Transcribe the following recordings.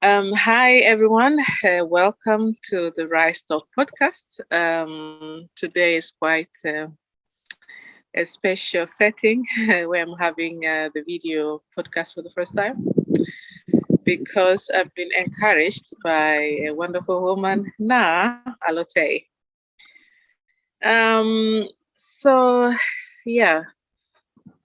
Hi, everyone. Welcome to the Rise Talk podcast. Today is quite a special setting where I'm having the video podcast for the first time because I've been encouraged by a wonderful woman, Na Alote. So, yeah,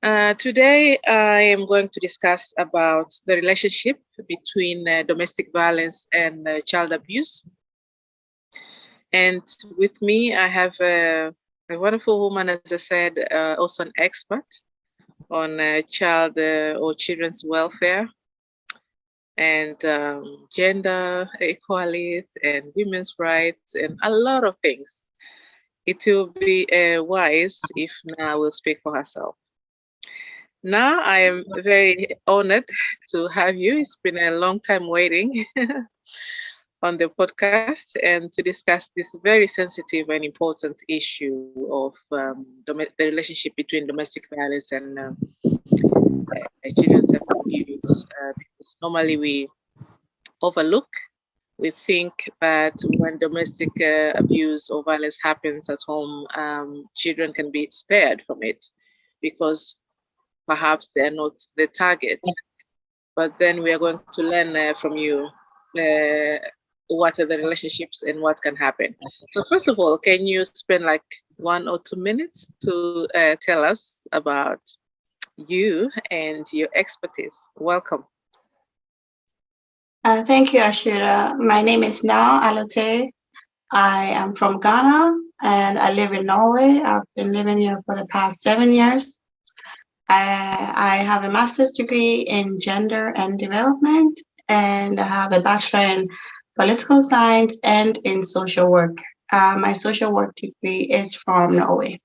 today I am going to discuss about the relationship between domestic violence and child abuse. And with me, I have a wonderful woman, as I said, also an expert on child or children's welfare and gender equality and women's rights and a lot of things. It will be wise if Na will speak for herself. Na, I am very honored to have you. It's been a long time waiting on the podcast and to discuss this very sensitive and important issue of the relationship between domestic violence and children's abuse. Because normally we overlook, we think that when domestic abuse or violence happens at home, children can be spared from it because perhaps they're not the target. But then we are going to learn from you what are the relationships and what can happen. So first of all, can you spend like 1 or 2 minutes to tell us about you and your expertise? Welcome. Thank you, Ashira. My name is Na Alote. I am from Ghana and I live in Norway. I've been living here for the past 7 years. I have a master's degree in gender and development, and I have a bachelor in political science and in social work. My social work degree is from Norway.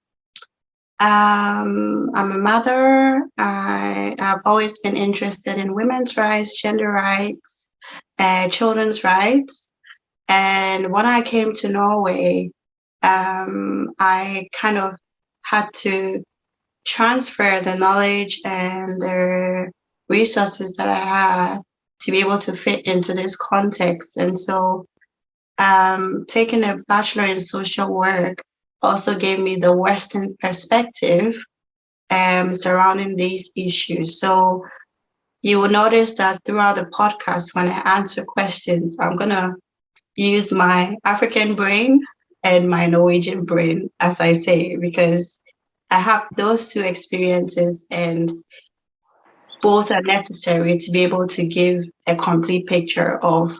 I'm a mother. I have always been interested in women's rights, gender rights, children's rights. And when I came to Norway, I kind of had to transfer the knowledge and the resources that I had to be able to fit into this context. And so taking a bachelor in social work also gave me the Western perspective surrounding these issues. So you will notice that throughout the podcast, when I answer questions, I'm going to use my African brain and my Norwegian brain, as I say, because I have those two experiences and both are necessary to be able to give a complete picture of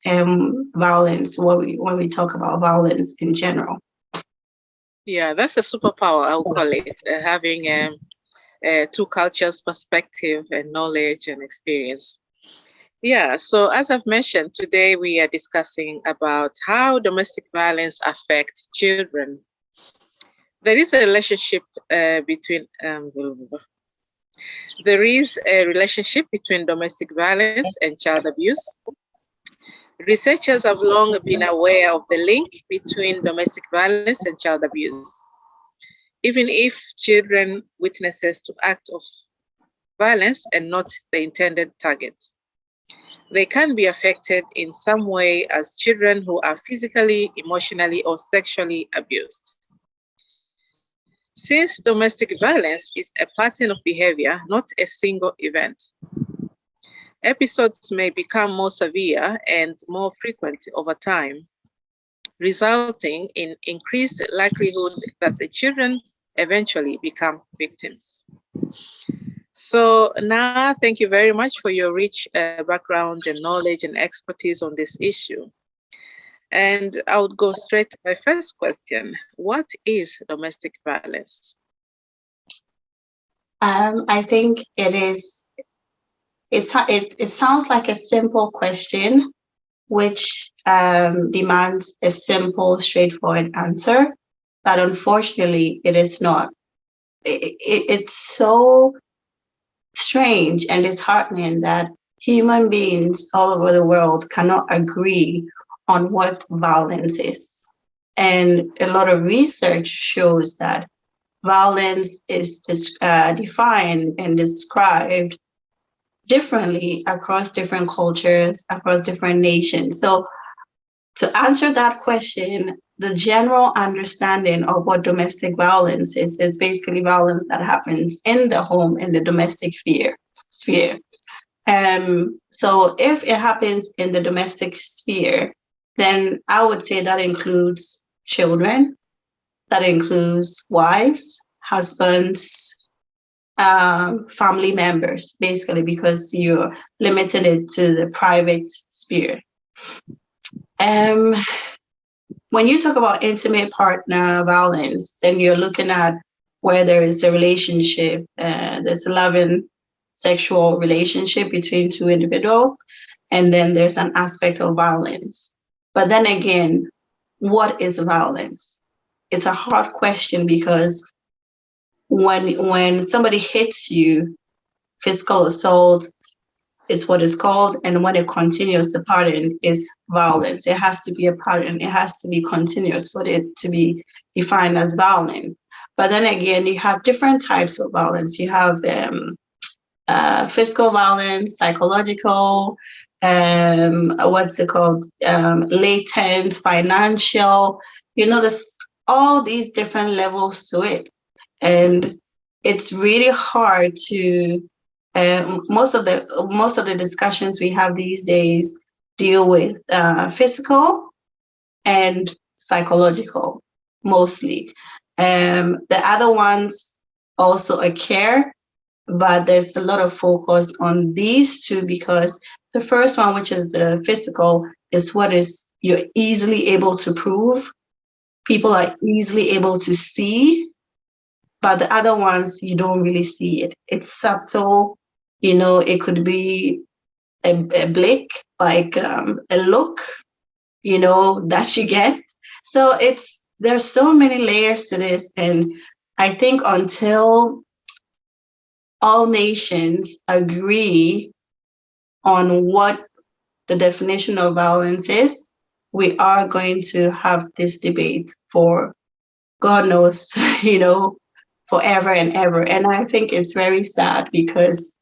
violence when we talk about violence in general. Yeah, that's a superpower, I'll call it, having two cultures, perspective, and knowledge and experience. Yeah, so as I've mentioned, today we are discussing about how domestic violence affects children. There is a relationship between there is a relationship between domestic violence and child abuse. Researchers have long been aware of the link between domestic violence and child abuse, even if children witnesses to act of violence and not the intended targets. They can be affected in some way as children who are physically, emotionally, or sexually abused. Since domestic violence is a pattern of behavior, not a single event, episodes may become more severe and more frequent over time, resulting in increased likelihood that the children eventually become victims. So now, thank you very much for your rich background and knowledge and expertise on this issue. And I would go straight to my first question. What is domestic violence? I think it sounds like a simple question, which demands a simple, straightforward answer, but unfortunately, it is not. It's so strange and disheartening that human beings all over the world cannot agree on what violence is. And a lot of research shows that violence is defined and described differently across different cultures, across different nations. So to answer that question, the general understanding of what domestic violence is basically violence that happens in the home, in the domestic sphere. So if it happens in the domestic sphere, then I would say that includes children, that includes wives, husbands, family members, basically, because you're limiting it to the private sphere. When you talk about intimate partner violence, then you're looking at where there is a relationship, there's a loving sexual relationship between two individuals, and then there's an aspect of violence. But then again, what is violence? It's a hard question because when somebody hits you, physical assault is what is called, and when it continues, the pattern is violence. It has to be a pattern. It has to be continuous for it to be defined as violence. But then again, you have different types of violence. You have physical violence, psychological, what's it called? Latent, financial. There's all these different levels to it. And it's really hard to, most of the discussions we have these days deal with physical and psychological, mostly. The other ones also occur, but there's a lot of focus on these two because the first one, which is the physical, is what is you're easily able to prove. People are easily able to see, but the other ones, you don't really see it. It's subtle. It could be a blick, like a look, that you get. So there's so many layers to this. And I think until all nations agree on what the definition of violence is, we are going to have this debate for God knows, forever and ever. And I think it's very sad because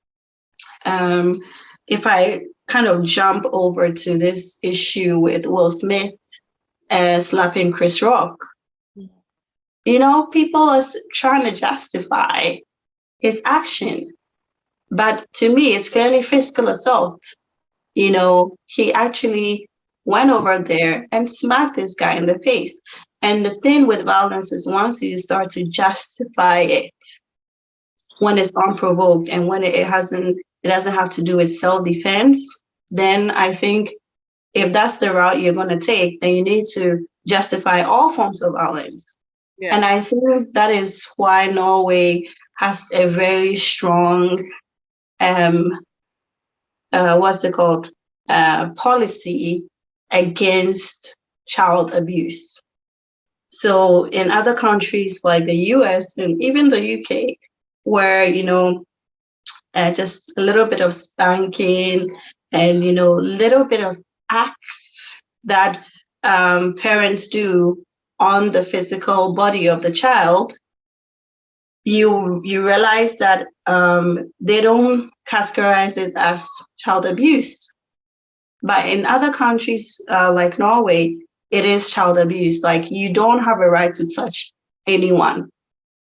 if I kind of jump over to this issue with Will Smith slapping Chris Rock, people are trying to justify his action. But to me, it's clearly physical assault. He actually went over there and smacked this guy in the face. And the thing with violence is once you start to justify it, when it's unprovoked and when it doesn't have to do with self-defense, then I think if that's the route you're going to take, then you need to justify all forms of violence. Yeah. And I think that is why Norway has a very strong, policy against child abuse. So in other countries like the US and even the UK, where, just a little bit of spanking and, little bit of acts that parents do on the physical body of the child, you realize that they don't categorize it as child abuse. But in other countries like Norway, it is child abuse. Like you don't have a right to touch anyone,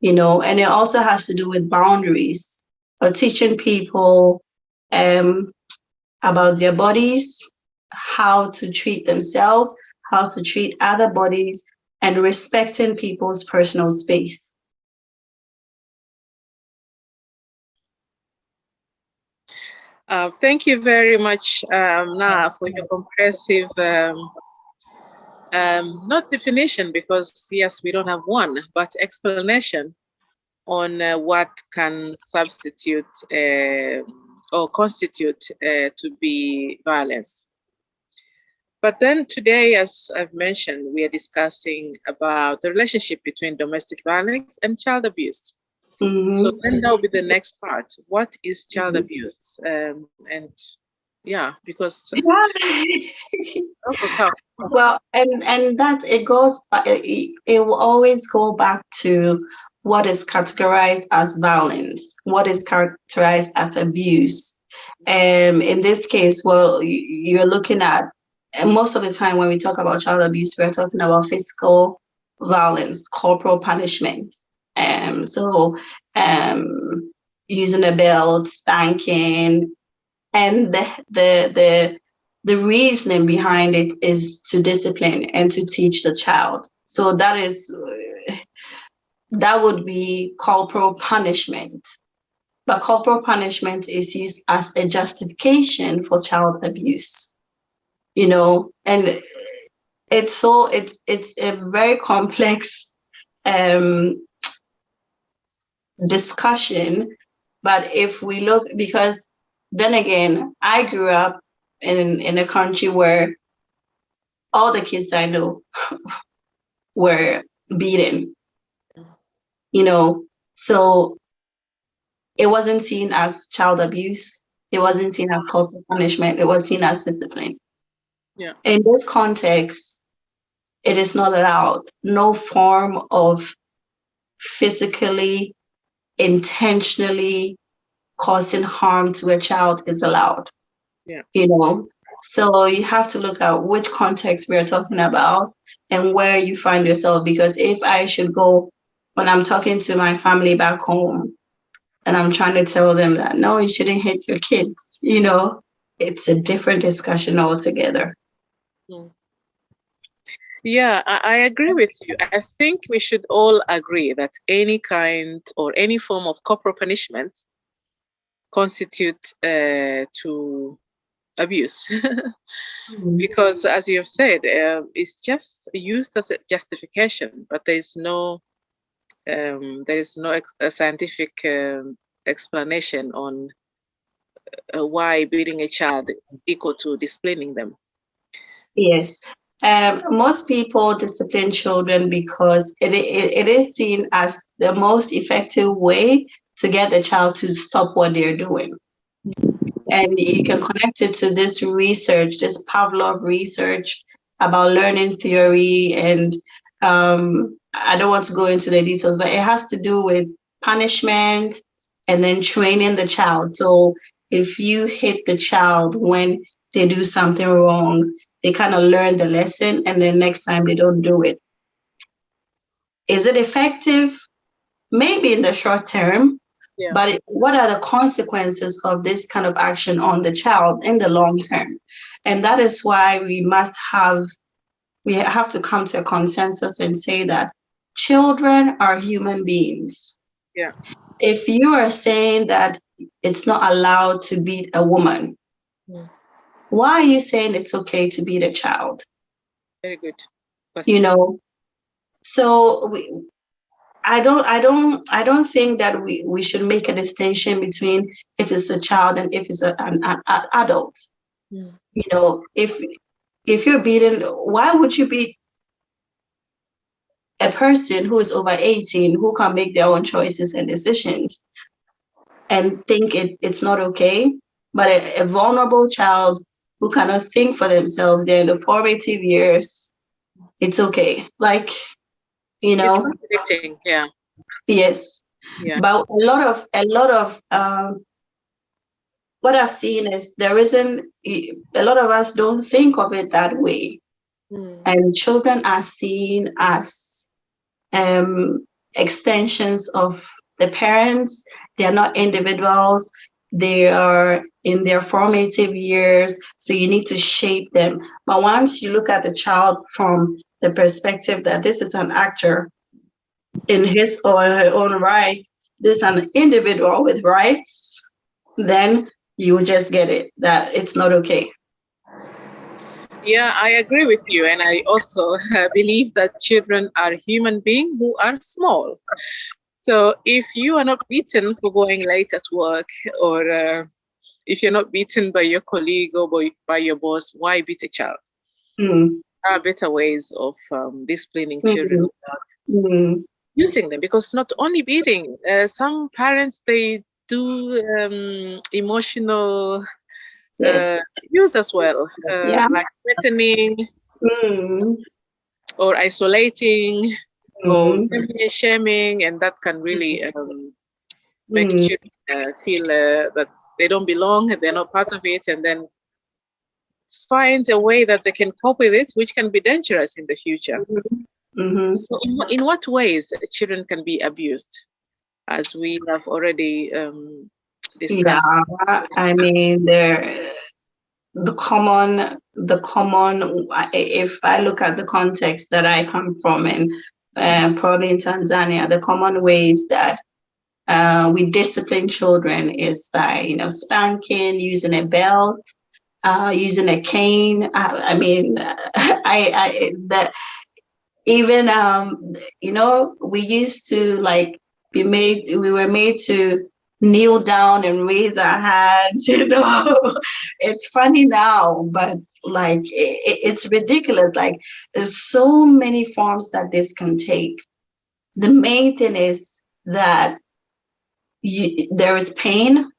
and it also has to do with boundaries or teaching people about their bodies, how to treat themselves, how to treat other bodies, and respecting people's personal space. Thank you very much, Na, for your comprehensive, not definition, because yes, we don't have one, but explanation on what can substitute or constitute to be violence. But then today, as I've mentioned, we are discussing about the relationship between domestic violence and child abuse. Mm-hmm. So then that will be the next part. What is child abuse? And yeah, because also tough. Well, and that it goes. It will always go back to what is categorized as violence, what is characterized as abuse. In this case, well, you're looking at, and most of the time when we talk about child abuse, we're talking about physical violence, corporal punishment. So using a belt, spanking, and the reasoning behind it is to discipline and to teach the child. So that would be corporal punishment. But corporal punishment is used as a justification for child abuse, and it's a very complex discussion. But if we look, because then again, I grew up in a country where all the kids I know were beaten, so it wasn't seen as child abuse. It wasn't seen as corporal punishment. It was seen as discipline. Yeah. In this context, it is not allowed. No form of physically, intentionally causing harm to a child is allowed. Yeah. So you have to look at which context we are talking about and where you find yourself. Because if I should go, when I'm talking to my family back home, and I'm trying to tell them that, no, you shouldn't hit your kids, it's a different discussion altogether. Yeah, I agree with you. I think we should all agree that any kind or any form of corporal punishment constitute to abuse. Because as you've said, it's just used as a justification, but there is no scientific explanation on why beating a child equal to disciplining them. Yes. Most people discipline children because it is seen as the most effective way to get the child to stop what they're doing. And you can connect it to this research, this Pavlov research about learning theory. And I don't want to go into the details, but it has to do with punishment and then training the child. So if you hit the child when they do something wrong, they kind of learn the lesson, and then next time they don't do it. Is it effective? Maybe in the short term, yeah. But what are the consequences of this kind of action on the child in the long term? And that is why we have to come to a consensus and say that children are human beings. Yeah. If you are saying that it's not allowed to beat a woman, why are you saying it's okay to beat a child? Very good. So I don't think that we should make a distinction between if it's a child and if it's an adult. If you're beaten, why would you beat a person who is over 18 who can make their own choices and decisions and think it's not okay? But a vulnerable child who cannot think for themselves, they're in the formative years, it's okay. It's contradicting, yeah. Yes. Yeah. But a lot of what I've seen is there isn't a lot of us don't think of it that way. And children are seen as extensions of the parents. They are not individuals. They are in their formative years, so you need to shape them. But once you look at the child from the perspective that this is an actor in his or her own right, this is an individual with rights, then you just get it, that it's not okay. Yeah, I agree with you. And I also believe that children are human beings who are small. So if you are not beaten for going late at work, or if you're not beaten by your colleague or by your boss, why beat a child? There are better ways of disciplining children without using them, because not only beating, some parents, they do emotional use as well, like threatening or isolating or shaming, and that can really make children feel that they don't belong and they're not part of it, and then find a way that they can cope with it, which can be dangerous in the future. Mm-hmm. So in what ways children can be abused, as we have already discussed? Yeah, I mean, the common, if I look at the context that I come from, and probably in Tanzania, the common ways that we discipline children is by, spanking, using a belt, using a cane. I mean, that even, we used to like we were made to kneel down and raise our hands, It's funny now, but like it's ridiculous. Like there's so many forms that this can take. The main thing is that there is pain.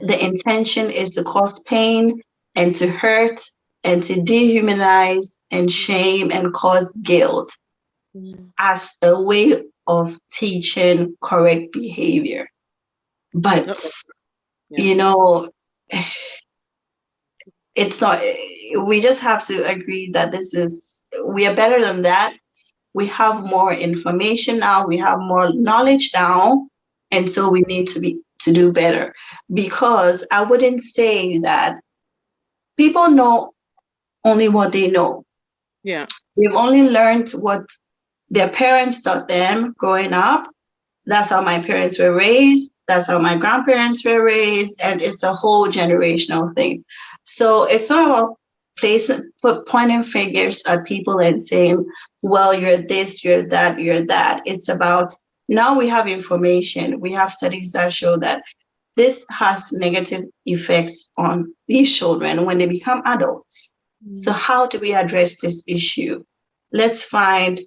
The intention is to cause pain and to hurt and to dehumanize and shame and cause guilt as a way of teaching correct behavior. But, it's not, we just have to agree that we are better than that. We have more information now, we have more knowledge now, and so we need to do better. Because I wouldn't say that people know only what they know. Yeah. They've only learned what their parents taught them growing up. That's how my parents were raised. That's how my grandparents were raised. And it's a whole generational thing. So it's not about pointing fingers at people and saying, well, you're this, you're that, you're that. It's about, now we have information. We have studies that show that this has negative effects on these children when they become adults. So how do we address this issue? Let's find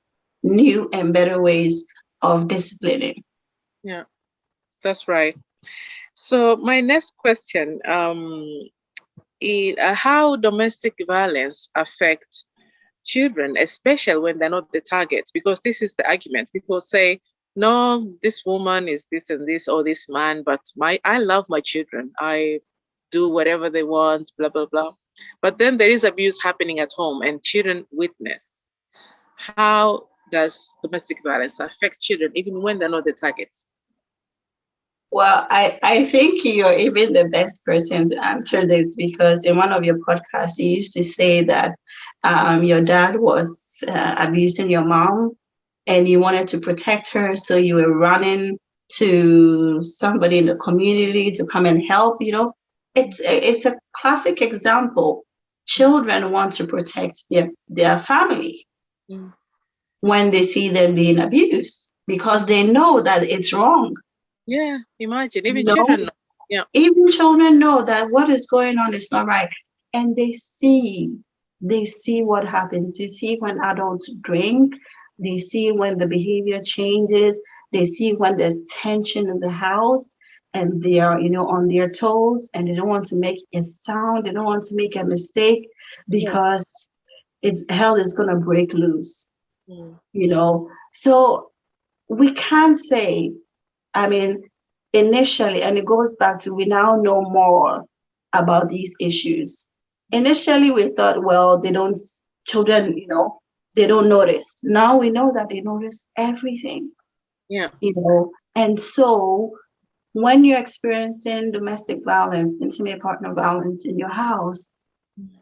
new and better ways of disciplining. Yeah, that's right. So my next question is how domestic violence affects children, especially when they're not the targets, because this is the argument. People say, no, this woman is this and this, or this man, but I love my children. I do whatever they want, blah, blah, blah. But then there is abuse happening at home and children witness. How does domestic violence affect children, even when they're not the targets? Well, I think you're even the best person to answer this, because in one of your podcasts, you used to say that your dad was abusing your mom and you wanted to protect her. So you were running to somebody in the community to come and help. It's a classic example. Children want to protect their family when they see them being abused, because they know that it's wrong. Yeah, imagine, even children know. Yeah. Even children know that what is going on is not right. And they see what happens. They see when adults drink. They see when the behavior changes. They see when there's tension in the house and they are, on their toes and they don't want to make a sound. They don't want to make a mistake because hell is going to break loose, So we can't say, initially, and it goes back to, we now know more about these issues. Initially, we thought, well, children, they don't notice. Now we know that they notice everything. Yeah. And so when you're experiencing domestic violence, intimate partner violence in your house,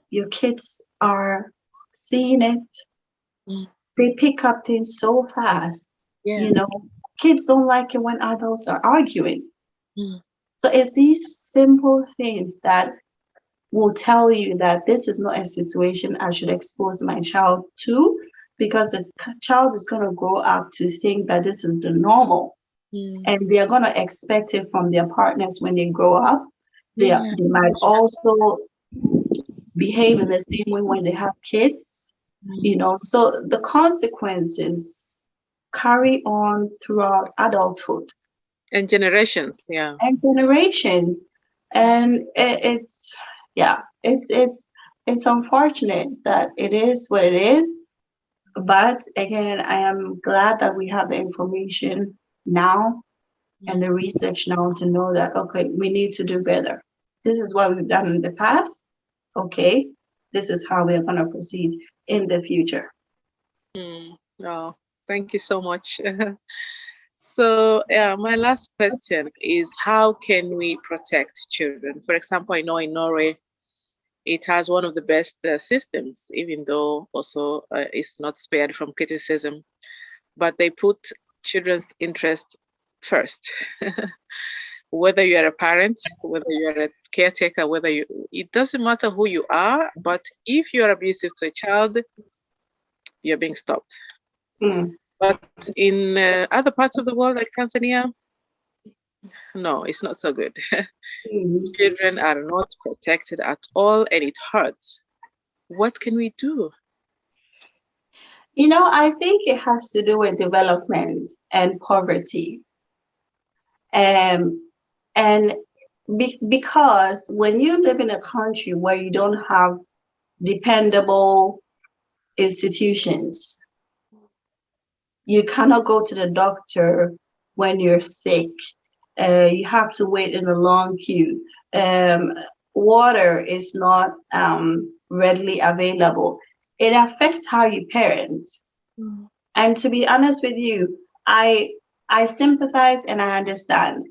your kids are seeing it. They pick up things so fast. Yeah. Kids don't like it when adults are arguing. So it's these simple things that will tell you that this is not a situation I should expose my child to, because the child is going to grow up to think that this is the normal. And they are going to expect it from their partners when they grow up. They might also behave in the same way when they have kids, so the consequences carry on throughout adulthood. And generations, yeah. And generations. And it's unfortunate that it is what it is. But again, I am glad that we have the information now and the research now to know that, okay, we need to do better. This is what we've done in the past. Okay, this is how we're going to proceed in the future. Oh, thank you so much. So, my last question is, how can we protect children? For example, I know in Norway, it has one of the best systems, even though also it's not spared from criticism, but they put children's interest first. Whether you are a parent, whether you are a caretaker, it doesn't matter who you are, but if you are abusive to a child, you're being stopped. But in other parts of the world, like Tanzania, no, it's not so good. Children are not protected at all, and it hurts. What can we do? I think it has to do with development and poverty. And because when you live in a country where you don't have dependable institutions, you cannot go to the doctor when you're sick. You have to wait in a long queue. Water is not readily available. It affects how you parent. And to be honest with you, I sympathize and I understand.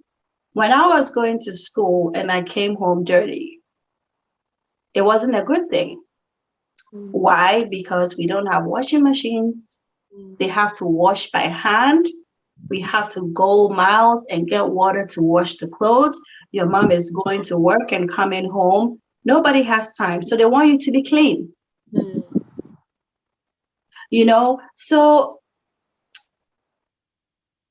When I was going to school and I came home dirty, it wasn't a good thing. Why? Because we don't have washing machines. They have to wash by hand. We have to go miles and get water to wash the clothes. Your mom is going to work and coming home. Nobody has time. So they want you to be clean. So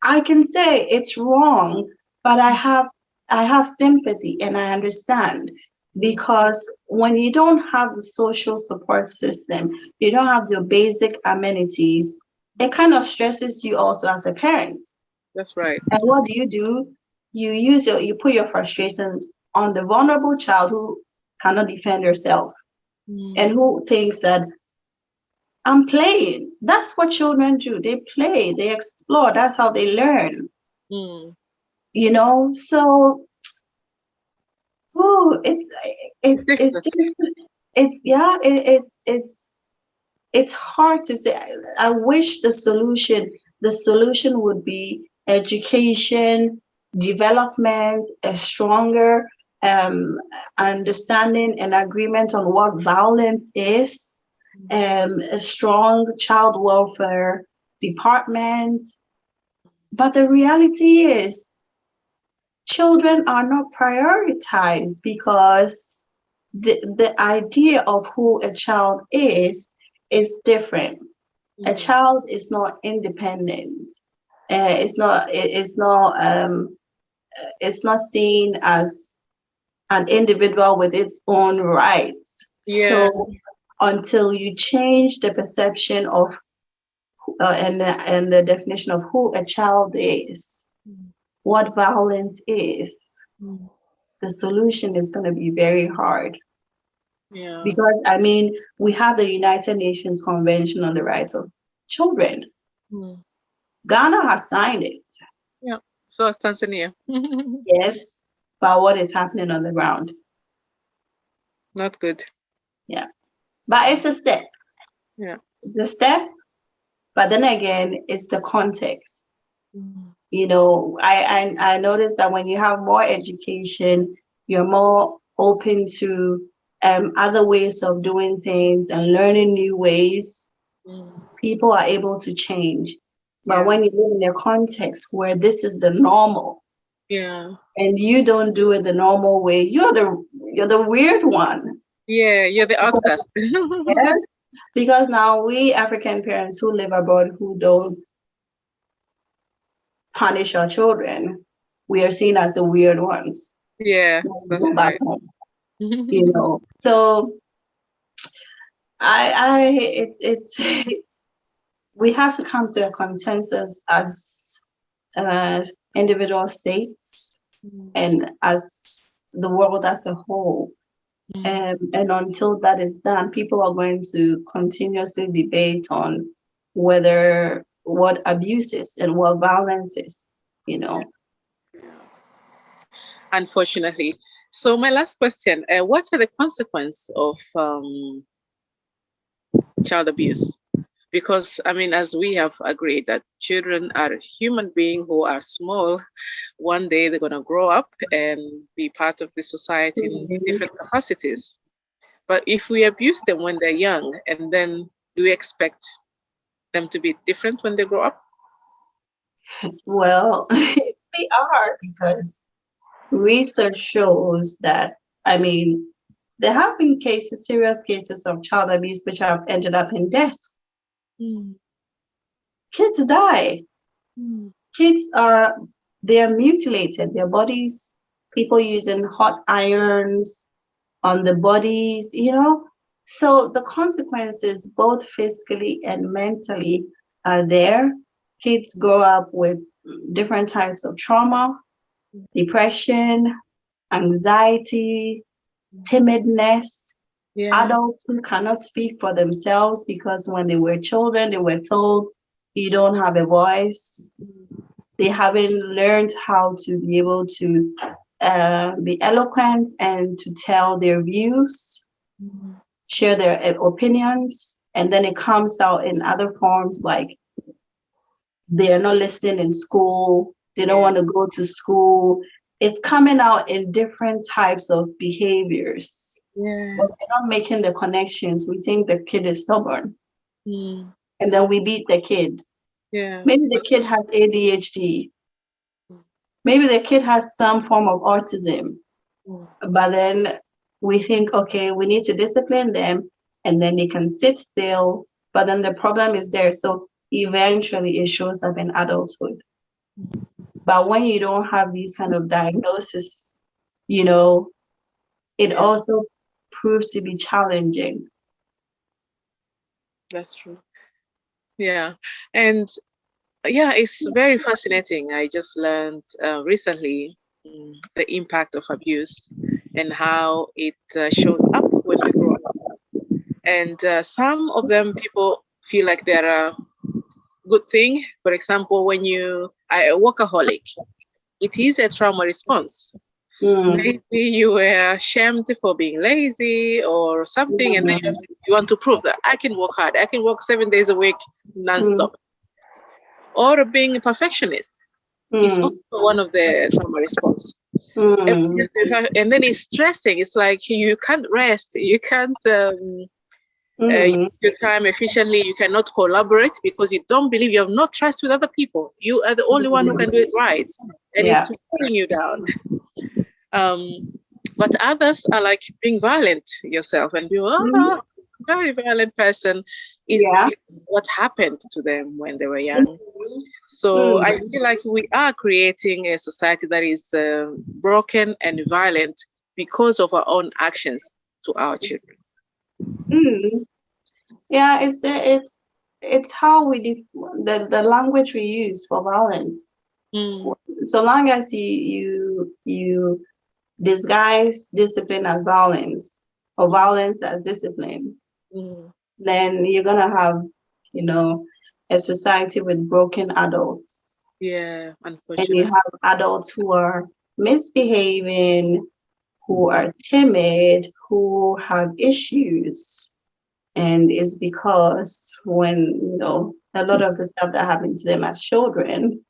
I can say it's wrong, but I have sympathy and I understand, because when you don't have the social support system, you don't have the basic amenities, it kind of stresses you also as a parent. That's right. And what do? You put your frustrations on the vulnerable child who cannot defend herself and who thinks that I'm playing. That's what children do. They play, they explore. That's how they learn. So it's hard to say. I wish the solution would be education, development, a stronger understanding and agreement on what violence is, a strong child welfare department. But the reality is, children are not prioritized because the idea of who a child is different. A child is not independent. It's not seen as an individual with its own rights. Yeah. So until you change the perception of and the definition of who a child is, what violence is, the solution is going to be very hard. Yeah. Because we have the United Nations Convention on the Rights of Children. Ghana has signed it. Yeah. So has Tanzania. Yes, but what is happening on the ground? Not good. Yeah. But it's a step. Yeah. It's a step, but then again, it's the context. I noticed that when you have more education, you're more open to other ways of doing things and learning new ways. People are able to change. But when you live in a context where this is the normal, and you don't do it the normal way, you're the weird one. Yeah, you're the outcast. Yes, because now we African parents who live abroad who don't punish our children, we are seen as the weird ones. Yeah, that's back right. home. So it's we have to come to a consensus as individual states and as the world as a whole. And until that is done, people are going to continuously debate on what abuse is and what violence is, Unfortunately. So my last question, what are the consequences of child abuse? Because, I mean, as we have agreed that children are human beings who are small, one day they're going to grow up and be part of the society in different capacities. But if we abuse them when they're young, and then do we expect them to be different when they grow up? Well, they are, because research shows that, I mean, there have been cases, serious cases of child abuse, which have ended up in death. Mm. Kids die. Mm. Kids they are mutilated, their bodies, people using hot irons on the bodies, you know. So the consequences, both physically and mentally, are there. Kids grow up with different types of trauma, depression, anxiety, timidness. Yeah. Adults who cannot speak for themselves because when they were children, they were told, you don't have a voice. They haven't learned how to be able to be eloquent and to tell their views, share their opinions. And then it comes out in other forms, like they are not listening in school, they don't want to go to school. It's coming out in different types of behaviors. Yeah. But we're not making the connections. We think the kid is stubborn. Mm. And then we beat the kid. Yeah. Maybe the kid has ADHD. Maybe the kid has some form of autism. But then we think, okay, we need to discipline them and then they can sit still. But then the problem is there. So eventually it shows up in adulthood. But when you don't have these kind of diagnoses, you know, it also proves to be challenging. That's true. Yeah. And yeah, it's very fascinating. I just learned recently the impact of abuse and how it shows up when we grow up. And some of them people feel like they're a good thing. For example, when you are a workaholic, it is a trauma response. Maybe you were ashamed for being lazy or something, and then you want to prove that I can work hard. I can work 7 days a week nonstop. Or being a perfectionist is also one of the trauma responses. And then it's stressing. It's like you can't rest. You can't use your time efficiently. You cannot collaborate because you don't believe, you have no trust with other people. You are the only one who can do it right. And it's pulling you down. But others are like being violent yourself and you are very violent person. Is what happened to them when they were young. So I feel like we are creating a society that is broken and violent because of our own actions to our children. Yeah, it's how we the language we use for violence. So long as you disguise discipline as violence or violence as discipline, then you're gonna have, you know, a society with broken adults. Yeah, unfortunately. And you have adults who are misbehaving, who are timid, who have issues. And it's because when, you know, a lot of the stuff that happened to them as children,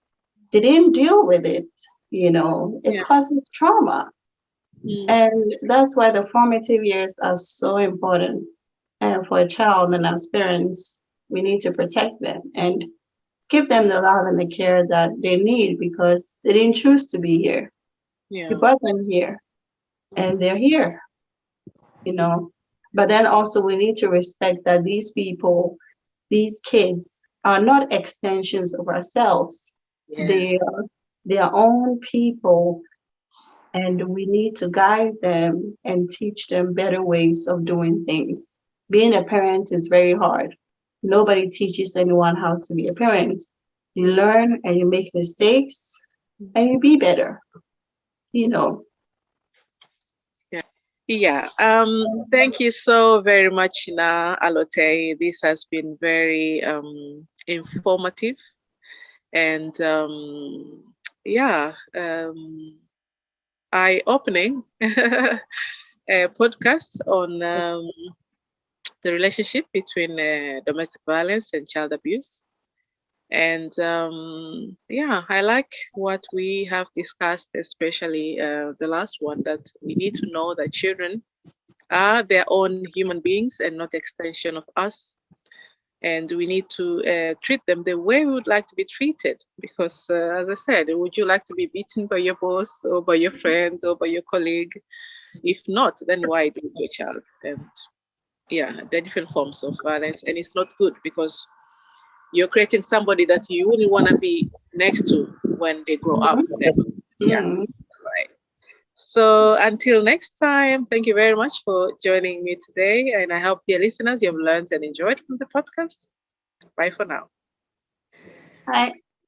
they didn't deal with it, you know, it causes trauma. And that's why the formative years are so important. And for a child and as parents, we need to protect them and give them the love and the care that they need because they didn't choose to be here. You brought them here and they're here, you know. But then also we need to respect that these people, these kids are not extensions of ourselves. They are their own people, and we need to guide them and teach them better ways of doing things. Being a parent is very hard. Nobody teaches anyone how to be a parent. You learn and you make mistakes and you be better, you know. Yeah. Thank you so very much, Na Alote. This has been very informative. And eye-opening podcast on the relationship between domestic violence and child abuse. And I like what we have discussed, especially the last one, that we need to know that children are their own human beings and not extension of us. And we need to treat them the way we would like to be treated. Because, as I said, would you like to be beaten by your boss or by your friend or by your colleague? If not, then why do it to your child? And there are different forms of violence, and it's not good because you're creating somebody that you wouldn't want to be next to when they grow up. Right. So until next time, thank you very much for joining me today. And I hope, dear listeners, you have learned and enjoyed from the podcast. Bye for now. Bye.